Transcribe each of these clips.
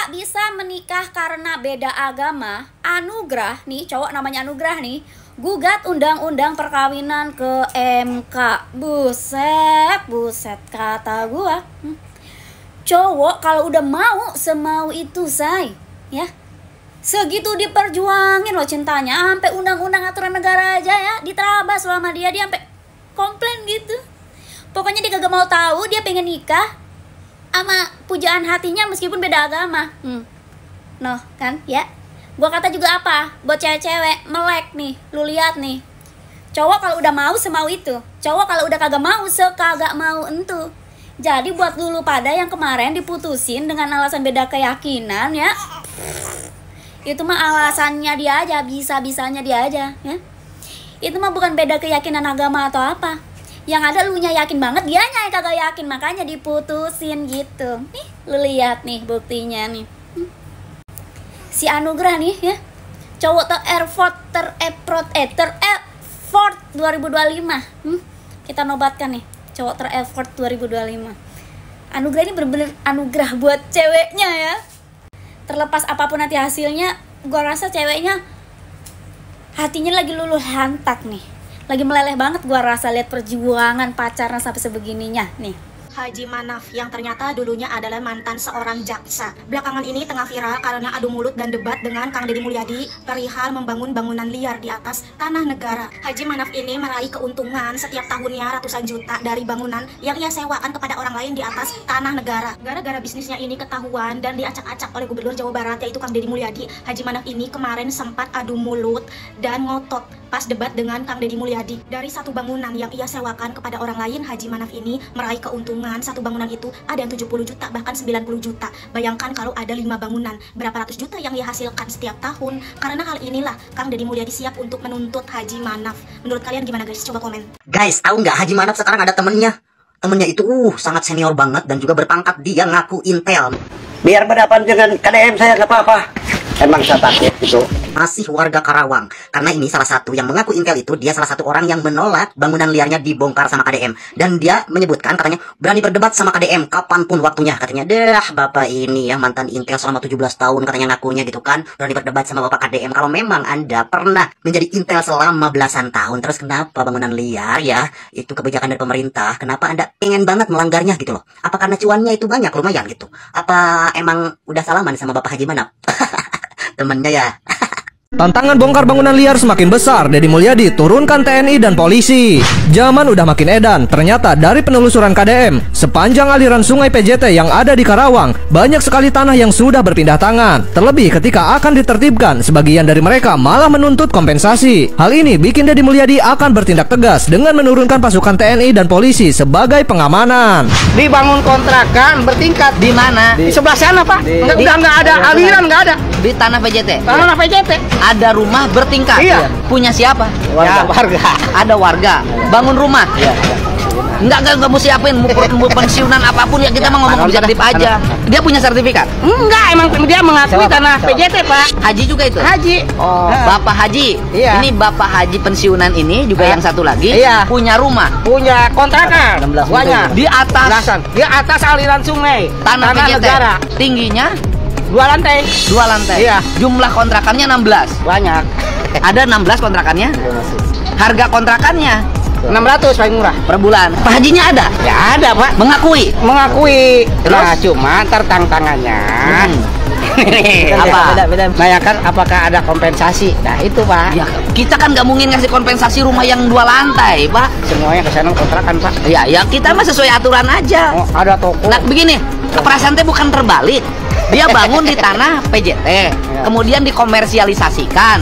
tak bisa menikah karena beda agama, Anugrah nih, cowok namanya Anugrah nih, gugat undang-undang perkawinan ke MK. Buset kata gua. Cowok kalau udah mau semau itu, say, ya. Segitu diperjuangin loh cintanya, sampai undang-undang aturan negara aja ya diterabas selama dia sampai komplain gitu. Pokoknya dia kagak mau tahu, dia pengen nikah sama pujaan hatinya meskipun beda agama. Noh kan ya. Gua kata juga apa, buat cewek-cewek melek nih, lu lihat nih. Cowok kalau udah mau semau itu, cowok kalau udah kagak mau sekagak mau entu. Jadi buat lu pada yang kemarin diputusin dengan alasan beda keyakinan ya, itu mah alasannya dia aja, bisa-bisanya dia aja ya. Itu mah bukan beda keyakinan agama atau apa. Yang ada lu nya yakin banget, dia nya yang kagak yakin, makanya diputusin gitu. Nih, lu lihat nih buktinya nih. Si Anugrah nih ya, cowok ter-effort 2025. Kita nobatkan nih, cowok ter-effort 2025. Anugrah ini bener-bener anugerah buat ceweknya ya. Terlepas apapun nanti hasilnya, gua rasa ceweknya hatinya lagi luluh lantak nih. Lagi meleleh banget gua rasa lihat perjuangan pacaran sampai sebegininya nih. Haji Manaf yang ternyata dulunya adalah mantan seorang jaksa. Belakangan ini tengah viral karena adu mulut dan debat dengan Kang Deddy Mulyadi perihal membangun bangunan liar di atas tanah negara. Haji Manaf ini meraih keuntungan setiap tahunnya ratusan juta dari bangunan yang ia sewakan kepada orang lain di atas tanah negara. Gara-gara bisnisnya ini ketahuan dan diacak-acak oleh Gubernur Jawa Barat yaitu Kang Deddy Mulyadi, Haji Manaf ini kemarin sempat adu mulut dan ngotot pas debat dengan Kang Deddy Mulyadi. Dari satu bangunan yang ia sewakan kepada orang lain, Haji Manaf ini meraih keuntungan satu bangunan itu ada yang 70 juta bahkan 90 juta. Bayangkan kalau ada 5 bangunan, berapa ratus juta yang ia hasilkan setiap tahun. Karena hal inilah Kang Deddy Mulyadi siap untuk menuntut Haji Manaf. Menurut kalian gimana guys? Coba komen. Guys, tahu nggak Haji Manaf sekarang ada temennya? Temennya itu sangat senior banget dan juga berpangkat, dia ngaku Intel. Biar berhadapan dengan KDM saya nggak apa-apa. Emang saya takut itu. Masih warga Karawang. Karena ini salah satu yang mengaku Intel itu, dia salah satu orang yang menolak bangunan liarnya dibongkar sama KDM. Dan dia menyebutkan katanya berani berdebat sama KDM kapanpun waktunya. Katanya, dah bapak ini ya mantan Intel selama 17 tahun katanya ngakunya gitu kan. Berani berdebat sama bapak KDM. Kalau memang Anda pernah menjadi Intel selama belasan tahun, terus kenapa bangunan liar ya? Itu kebijakan dari pemerintah. Kenapa Anda pengen banget melanggarnya gitu loh? Apa karena cuannya itu banyak lumayan gitu? Apa emang udah salaman sama bapak Haji Manaf? Temennya ya. Tantangan bongkar bangunan liar semakin besar. Deddy Mulyadi turunkan TNI dan polisi. Zaman udah makin edan. Ternyata dari penelusuran KDM, sepanjang aliran sungai PJT yang ada di Karawang, banyak sekali tanah yang sudah berpindah tangan. Terlebih ketika akan ditertibkan, sebagian dari mereka malah menuntut kompensasi. Hal ini bikin Deddy Mulyadi akan bertindak tegas dengan menurunkan pasukan TNI dan polisi sebagai pengamanan. Dibangun kontrakan bertingkat. Di mana? Di sebelah sana, Pak. Udah nggak ada aliran, nggak ada. Di tanah PJT. Tanah PJT. Ada rumah bertingkat. Iya. Punya siapa? Warga. Ada warga. Bangun rumah. Iya. Enggak mau siapin mau pensiunan apapun ya, kita mau ngomong objektif aja. Dia punya sertifikat? Enggak, emang dia mengakui tanah PJT, Pak. Haji juga itu? Haji. Oh, Bapak Haji. Iya. Ini Bapak Haji pensiunan ini juga yang satu lagi punya rumah. Punya kontrakan. Banyak. Di atas aliran sungai. tanah PJT. Negara. Tingginya 2 lantai. 2 lantai. Iya. Jumlah kontrakannya 16. Banyak. Ada 16 kontrakannya. Harga kontrakannya 600 paling murah per bulan. Pak Hajinya ada? Ya ada, Pak. Mengakui. Terus? Nah, cuma tantangannya apa? Beda. Nah, kan apakah ada kompensasi? Nah, itu, Pak. Ya, kita kan nggak mungkin ngasih kompensasi rumah yang 2 lantai, Pak. Semuanya ke sana kontrakan, Pak. Ya kita mah sesuai aturan aja. Oh, ada toko. Nah, begini, perasaan teh bukan terbalik. Dia bangun di tanah PJT, kemudian dikomersialisasikan.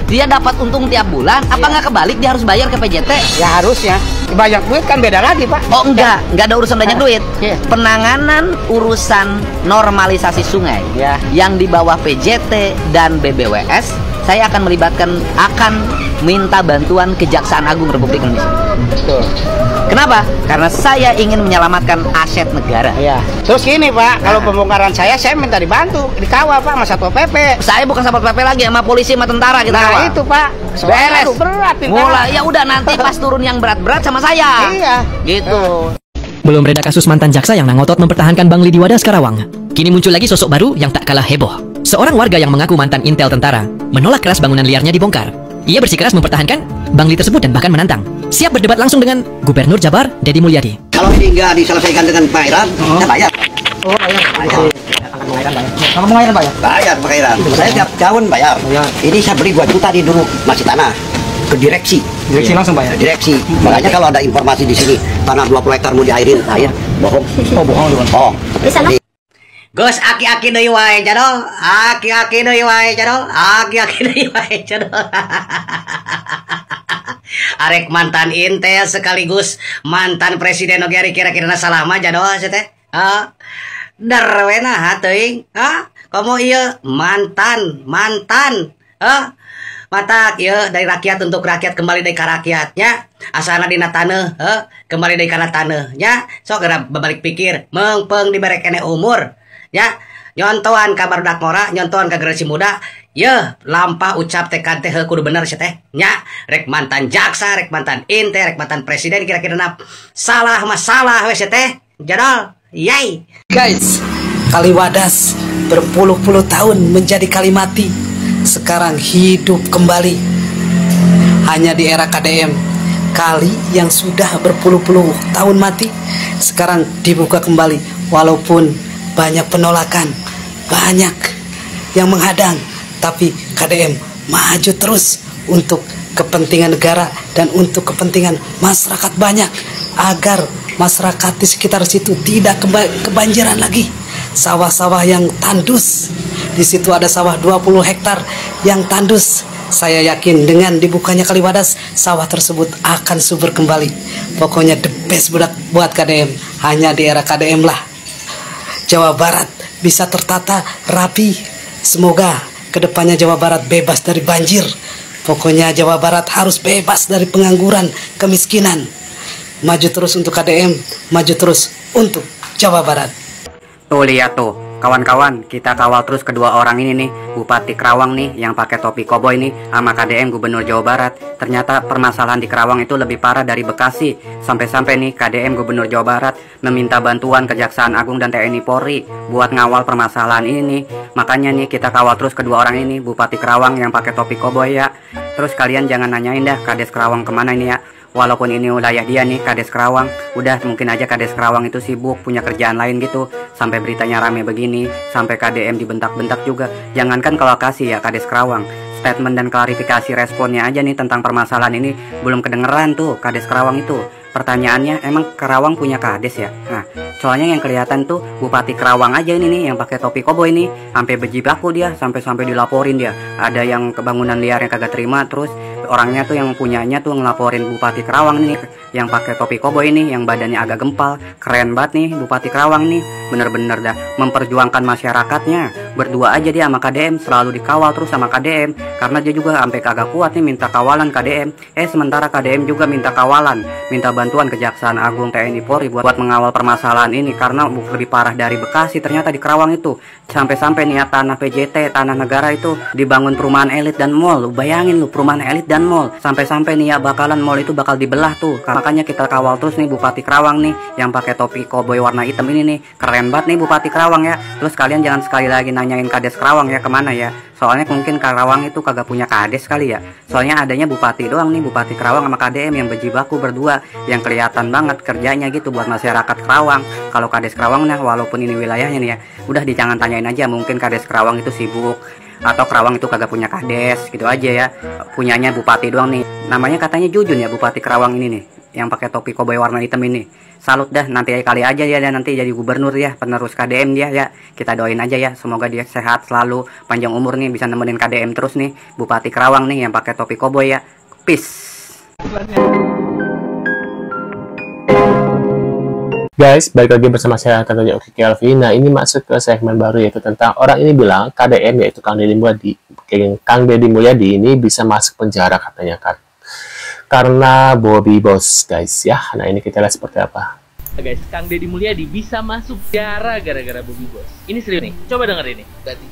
Dia dapat untung tiap bulan. Apa nggak kebalik? Dia harus bayar ke PJT? Ya harusnya. Banyak duit kan beda lagi, Pak. Oh enggak ada urusan banyak duit. Penanganan urusan normalisasi sungai yang di bawah PJT dan BBWS, saya akan minta bantuan Kejaksaan Agung Republik Indonesia. Betul. Kenapa? Karena saya ingin menyelamatkan aset negara. Iya. Terus gini, Pak, kalau pembongkaran saya minta dibantu, dikawal, Pak, sama Satpol PP. Saya bukan Satpol PP lagi, sama polisi sama tentara kita kawal. Nah, itu, Pak. Beres. Berat mulai ya udah nanti pas turun yang berat-berat sama saya. Iya. Gitu. Belum reda kasus mantan jaksa yang nangotot mempertahankan Bang Lidi Wadas Karawang. Kini muncul lagi sosok baru yang tak kalah heboh. Seorang warga yang mengaku mantan intel tentara menolak keras bangunan liarnya dibongkar. Ia bersikeras mempertahankan bangli tersebut dan bahkan menantang. Siap berdebat langsung dengan Gubernur Jabar, Deddy Mulyadi. Kalau ini nggak diselesaikan dengan pengairan, saya bayar. Oh, bayar. Kalau pengairan bayar? Bayar pengairan. Saya tiap tahun bayar. Ini saya beli 2 juta di dulu masih tanah. Ke direksi. Direksi langsung bayar? Direksi. Makanya kalau ada informasi di sini, tanah 20 hektar mau diairin, air, bohong. Oh, bohong. Oh. Gus aki-aki deui wae jadol. Aki-aki deui wae jadol. Aki-aki deui wae jadol. Arek mantan intel sekaligus mantan presiden oge ari kira-kira salah mah jadol teh. Darwena teuing. Komo ieu mantan. Mata ieu dari rakyat untuk rakyat kembali dari rakyatnya. Asana dina taneuh, kembali dari kana taneuh nya. Sok geura babalik pikir, meungpeung dibere keneh umur. Ya, nyontohan ka barudak ngora, nyontohan ka generasi muda. Ye, lampah ucap tekad teh kudu bener sih teh. Nya, rek mantan jaksa, rek mantan intel, rek mantan presiden kira-kira salah masalah we teh. Jadol, yay. Guys, Kaliwadas berpuluh-puluh tahun menjadi kali mati. Sekarang hidup kembali. Hanya di era KDM, kali yang sudah berpuluh-puluh tahun mati sekarang dibuka kembali. Walaupun banyak penolakan, banyak yang menghadang, tapi KDM maju terus untuk kepentingan negara dan untuk kepentingan masyarakat banyak, agar masyarakat di sekitar situ tidak kebanjiran lagi. Sawah-sawah yang tandus, di situ ada sawah 20 hektar yang tandus. Saya yakin dengan dibukanya Kaliwadas, sawah tersebut akan subur kembali. Pokoknya the best buat KDM. Hanya di era KDM lah Jawa Barat bisa tertata rapi. Semoga kedepannya Jawa Barat bebas dari banjir. Pokoknya Jawa Barat harus bebas dari pengangguran, kemiskinan. Maju terus untuk KDM, maju terus untuk Jawa Barat. Tuh lihat tuh, kawan-kawan, kita kawal terus kedua orang ini nih, Bupati Kerawang nih yang pakai topi koboi nih sama KDM Gubernur Jawa Barat. Ternyata permasalahan di Kerawang itu lebih parah dari Bekasi. Sampai-sampai nih KDM Gubernur Jawa Barat meminta bantuan Kejaksaan Agung dan TNI Polri buat ngawal permasalahan ini nih. Makanya nih kita kawal terus kedua orang ini, Bupati Kerawang yang pakai topi koboi ya. Terus kalian jangan nanyain dah Kades Kerawang kemana ini ya. Walaupun ini wilayah dia nih, Kades Kerawang, udah mungkin aja Kades Kerawang itu sibuk punya kerjaan lain gitu. Sampai beritanya rame begini, sampai KDM dibentak-bentak juga. Jangankan kalau kasih ya Kades Kerawang, statement dan klarifikasi responnya aja nih tentang permasalahan ini belum kedengeran tuh Kades Kerawang itu. Pertanyaannya, emang Kerawang punya kades ya? Nah, soalnya yang kelihatan tuh Bupati Kerawang aja ini nih yang pakai topi koboi nih, sampai bejibaku dia, sampai dilaporin dia. Ada yang kebangunan liar yang kagak terima, terus orangnya tuh yang punyanya tuh ngelaporin Bupati Kerawang nih yang pakai topi koboi ini, yang badannya agak gempal. Keren banget nih Bupati Kerawang nih, bener-bener dah memperjuangkan masyarakatnya. Berdua aja dia sama KDM, selalu dikawal terus sama KDM, karena dia juga sampai kagak kuat nih minta kawalan KDM. Sementara KDM juga minta kawalan, minta bantuan Kejaksaan Agung, TNI Polri buat mengawal permasalahan ini, karena lebih parah dari Bekasi ternyata di Kerawang itu. Sampai-sampai nih ya tanah PJT, tanah negara itu dibangun perumahan elit dan mall. Lu bayangin lu, perumahan elit dan mall. Sampai-sampai nih ya bakalan mall itu bakal dibelah tuh. Makanya kita kawal terus nih Bupati Kerawang nih yang pakai topi koboi warna hitam ini nih. Keren banget nih Bupati Kerawang ya. Terus kalian jangan sekali lagi nanyain Kades Kerawang ya kemana ya. Soalnya mungkin Kerawang itu kagak punya kades kali ya. Soalnya adanya Bupati doang nih, Bupati Kerawang sama KDM yang bejibaku berdua, yang kelihatan banget kerjanya gitu buat masyarakat Kerawang. Kalau Kades Kerawang nah, walaupun ini wilayahnya nih ya, udah jangan tanyain aja, mungkin Kades Kerawang itu sibuk atau Kerawang itu kagak punya kades gitu aja ya. Punyanya Bupati doang nih. Namanya katanya Jujun ya Bupati Kerawang ini nih, yang pakai topi koboi warna hitam ini. Salut dah, nanti kali aja ya nanti jadi gubernur ya, penerus KDM dia ya. Kita doain aja ya, semoga dia sehat selalu, panjang umur nih, bisa nemenin KDM terus nih, Bupati Kerawang nih yang pakai topi koboi ya. Peace. Guys, balik lagi bersama saya katanya Oki Kelvin. Nah, ini masuk ke segmen baru, yaitu tentang orang ini bilang KDM, yaitu Kang Deddy Mulyadi ini bisa masuk penjara katanya kan, karena Bobby Boss guys ya. Nah, ini kita lihat seperti apa. Guys, Kang Deddy Mulyadi bisa masuk penjara gara-gara Bobby Boss. Ini serius nih, coba denger ini. Jadi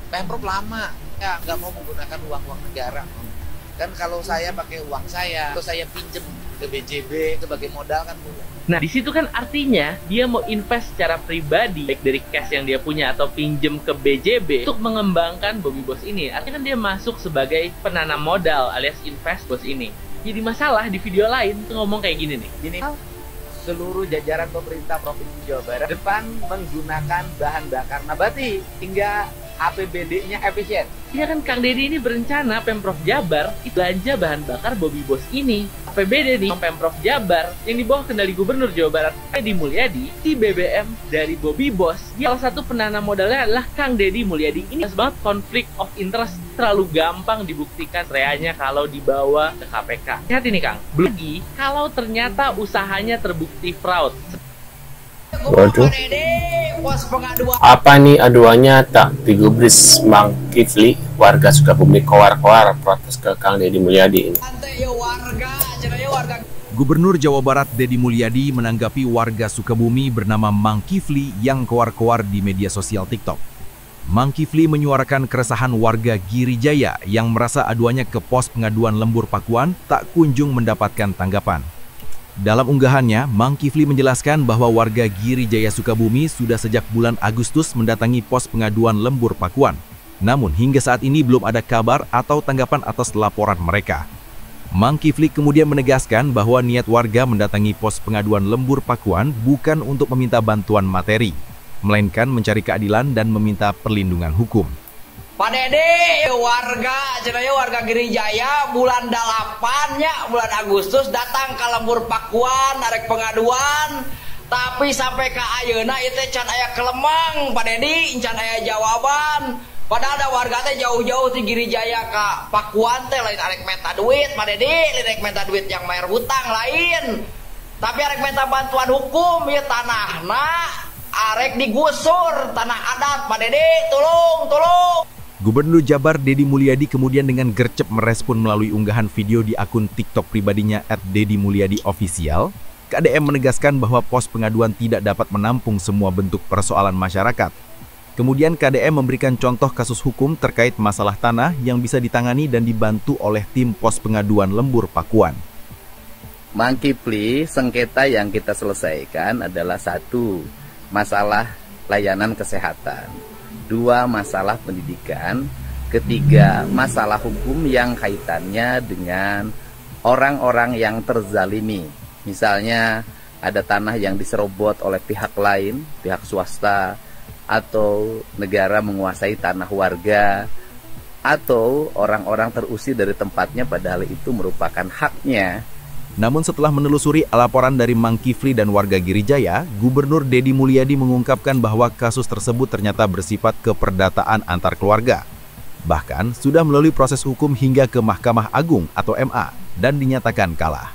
Pemprov lama ya nggak mau menggunakan uang negara Kan kalau saya pakai uang saya, atau saya pinjem ke BJB sebagai modal kan boleh. Nah, di situ kan artinya dia mau invest secara pribadi, baik dari cash yang dia punya atau pinjem ke BJB untuk mengembangkan Bobby Boss ini. Artinya kan dia masuk sebagai penanam modal alias invest bos ini. Jadi masalah di video lain tuh ngomong kayak gini nih. Gini, seluruh jajaran pemerintah Provinsi Jawa Barat depan menggunakan bahan bakar nabati hingga APBD-nya efisien. Ya kan Kang Deddy ini berencana Pemprov Jabar belanja bahan bakar Bobby Boss ini. APBD nih Pemprov Jabar yang di bawah kendali Gubernur Jawa Barat Deddy Mulyadi, di BBM dari Bobby Boss. Salah satu penanam modalnya adalah Kang Deddy Mulyadi. Ini jelas banget konflik of interest, terlalu gampang dibuktikan reanya kalau dibawa ke KPK. Lihat ini Kang, belum lagi kalau ternyata usahanya terbukti fraud. Waduh. Apa nih aduannya tak digubris Mang Kifli, warga Sukabumi koar-koar protes ke Kang Deddy Mulyadi ini. Gubernur Jawa Barat Deddy Mulyadi menanggapi warga Sukabumi bernama Mang Kifli yang koar-koar di media sosial TikTok. Mang Kifli menyuarakan keresahan warga Giri Jaya yang merasa aduannya ke pos pengaduan lembur Pakuan tak kunjung mendapatkan tanggapan. Dalam unggahannya, Mang Kifli menjelaskan bahwa warga Giri Jaya Sukabumi sudah sejak bulan Agustus mendatangi pos pengaduan lembur Pakuan. Namun hingga saat ini belum ada kabar atau tanggapan atas laporan mereka. Mang Kifli kemudian menegaskan bahwa niat warga mendatangi pos pengaduan lembur Pakuan bukan untuk meminta bantuan materi, melainkan mencari keadilan dan meminta perlindungan hukum. Pak Dede, warga Giri Jaya bulan 8-nya, bulan Agustus datang ke lembur Pakuan, narek pengaduan, tapi sampai ke ayeuna itu can aya kelemang, Pak Dede, can aya jawaban. Padahal ada warga teh jauh-jauh di Giri Jaya ke Pakuan teh lain arek meta duit, Pak Dede, arek meta duit yang bayar hutang lain. Tapi arek meta bantuan hukum ya tanahna arek digusur, tanah adat, Pak Dede, tolong. Gubernur Jabar Deddy Mulyadi kemudian dengan gercep merespon melalui unggahan video di akun TikTok pribadinya @deddymulyadiofficial. KDM menegaskan bahwa pos pengaduan tidak dapat menampung semua bentuk persoalan masyarakat. Kemudian KDM memberikan contoh kasus hukum terkait masalah tanah yang bisa ditangani dan dibantu oleh tim pos pengaduan lembur Pakuan. Mang Kifli, sengketa yang kita selesaikan adalah 1, masalah layanan kesehatan. 2, masalah pendidikan. 3, masalah hukum yang kaitannya dengan orang-orang yang terzalimi. Misalnya ada tanah yang diserobot oleh pihak lain, pihak swasta, atau negara menguasai tanah warga, atau orang-orang terusir dari tempatnya padahal itu merupakan haknya. Namun setelah menelusuri laporan dari Mang Kifli dan warga Giri Jaya, Gubernur Deddy Mulyadi mengungkapkan bahwa kasus tersebut ternyata bersifat keperdataan antar keluarga. Bahkan sudah melalui proses hukum hingga ke Mahkamah Agung atau MA dan dinyatakan kalah.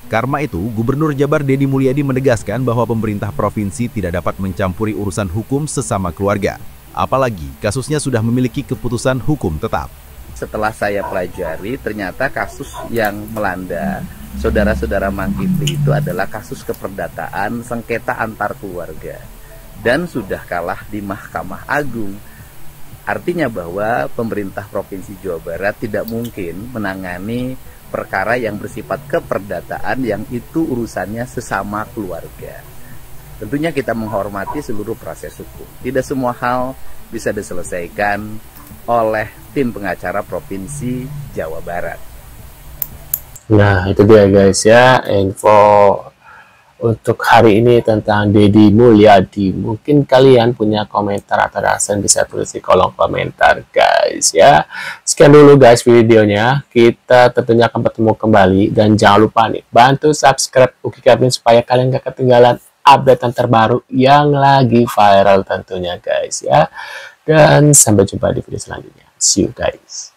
Karena itu, Gubernur Jabar Deddy Mulyadi menegaskan bahwa pemerintah provinsi tidak dapat mencampuri urusan hukum sesama keluarga. Apalagi kasusnya sudah memiliki keputusan hukum tetap. Setelah saya pelajari, ternyata kasus yang melanda saudara-saudara Mang Kifli itu adalah kasus keperdataan sengketa antar keluarga dan sudah kalah di Mahkamah Agung. Artinya bahwa pemerintah Provinsi Jawa Barat tidak mungkin menangani perkara yang bersifat keperdataan yang itu urusannya sesama keluarga. Tentunya kita menghormati seluruh proses hukum. Tidak semua hal bisa diselesaikan oleh tim pengacara Provinsi Jawa Barat. Nah, itu dia guys ya, info untuk hari ini tentang Deddy Mulyadi. Mungkin kalian punya komentar atau rasa bisa tulis di kolom komentar guys ya. Sekian dulu guys videonya. Kita tentunya akan bertemu kembali. Dan jangan lupa nih, bantu subscribe Uki Kevin supaya kalian gak ketinggalan update terbaru yang lagi viral tentunya guys ya. Dan sampai jumpa di video selanjutnya. See you guys.